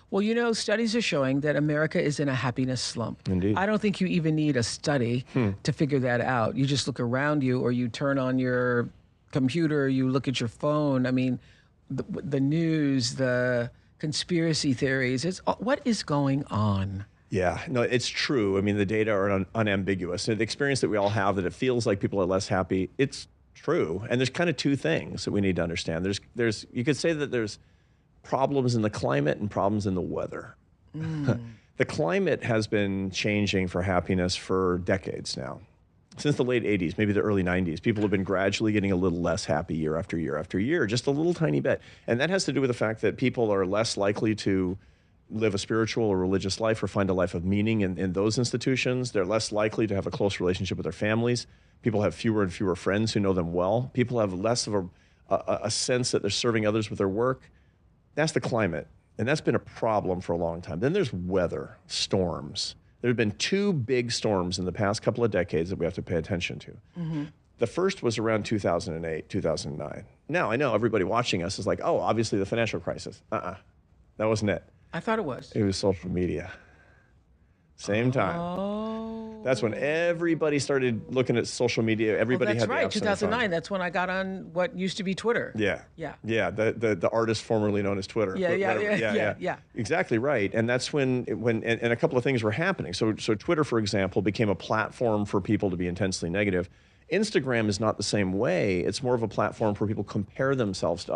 Well, you know, studies are showing that America is in a happiness slump. Indeed. I don't think you even need a study to figure that out. You just look around you, or you turn on your computer, you look at your phone. I mean, the news, the conspiracy theories. What is going on? Yeah, no, it's true. I mean, the data are unambiguous. The experience that we all have, that it feels like people are less happy, it's true. And there's kind of two things that we need to understand. You could say that there's problems in the climate and problems in the weather. The climate has been changing for happiness for decades now. Since the late 80s, maybe the early 90s, people have been gradually getting a little less happy year after year after year, just a little tiny bit. And that has to do with the fact that people are less likely to live a spiritual or religious life or find a life of meaning in those institutions. They're less likely to have a close relationship with their families. People have fewer and fewer friends who know them well. People have less of a sense that they're serving others with their work. That's the climate. And that's been a problem for a long time. Then there's weather, storms. There have been two big storms in the past couple of decades that we have to pay attention to. The first was around 2008, 2009. Now, I know everybody watching us is like, oh, obviously the financial crisis. That wasn't it. I thought it was. It was social media. Same time. Oh. That's when everybody started looking at social media. Everybody that's had the right. apps on their phone. 2009. That's when I got on what used to be Twitter. Yeah. Yeah. Yeah. The artist formerly known as Twitter. Yeah. Exactly right. And that's when a couple of things were happening. So Twitter, for example, became a platform for people to be intensely negative. Instagram is not the same way. It's more of a platform where people compare themselves to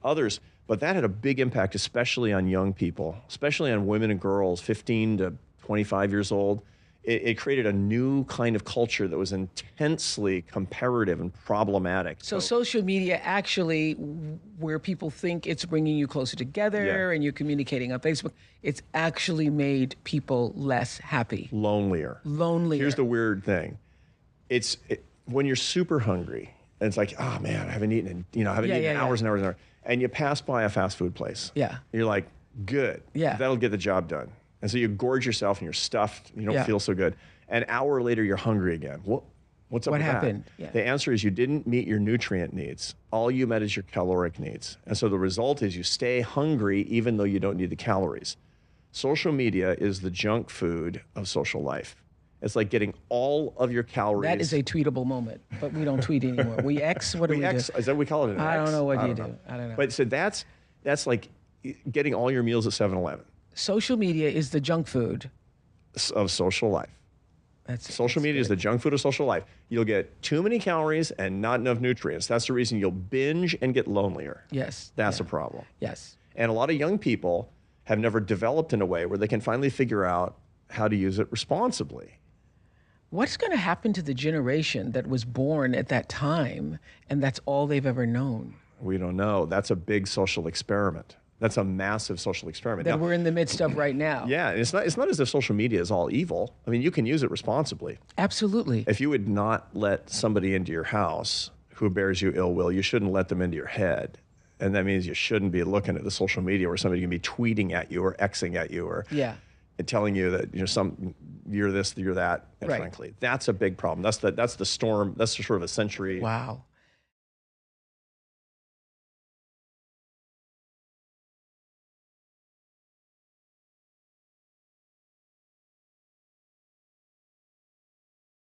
others. But that had a big impact, especially on young people, especially on women and girls, 15 to 25 years old. It created a new kind of culture that was intensely comparative and problematic. So social media actually, where people think it's bringing you closer together and you're communicating on Facebook, it's actually made people less happy. Lonelier. Here's the weird thing. When you're super hungry, and it's like, oh man, I haven't eaten in hours and hours and hours. And you pass by a fast food place. Yeah. You're like, good. Yeah. That'll get the job done. And so you gorge yourself and you're stuffed. You don't feel so good. An hour later, you're hungry again. What's up what with happened? that? Yeah. The answer is you didn't meet your nutrient needs. All you met is your caloric needs. And so the result is you stay hungry even though you don't need the calories. Social media is the junk food of social life. It's like getting all of your calories. That is a tweetable moment, but we don't tweet anymore. We X? What do we X, do? is that what we call it? I don't know what you do. Know. I don't know. But so that's like getting all your meals at 7-Eleven. Social media is the junk food of social life. Social media is the junk food of social life. You'll get too many calories and not enough nutrients. That's the reason you'll binge and get lonelier. Yes. That's a problem. Yes. And a lot of young people have never developed in a way where they can finally figure out how to use it responsibly. What's going to happen to the generation that was born at that time and that's all they've ever known? We don't know. That's a big social experiment. That's a massive social experiment. That we're in the midst of right now. Yeah, it's not as if social media is all evil. I mean, you can use it responsibly. Absolutely. If you would not let somebody into your house who bears you ill will, you shouldn't let them into your head. And that means you shouldn't be looking at the social media where somebody can be tweeting at you or Xing at you or telling you that you're this, you're that. And frankly, that's a big problem. That's the storm. That's the sort of a century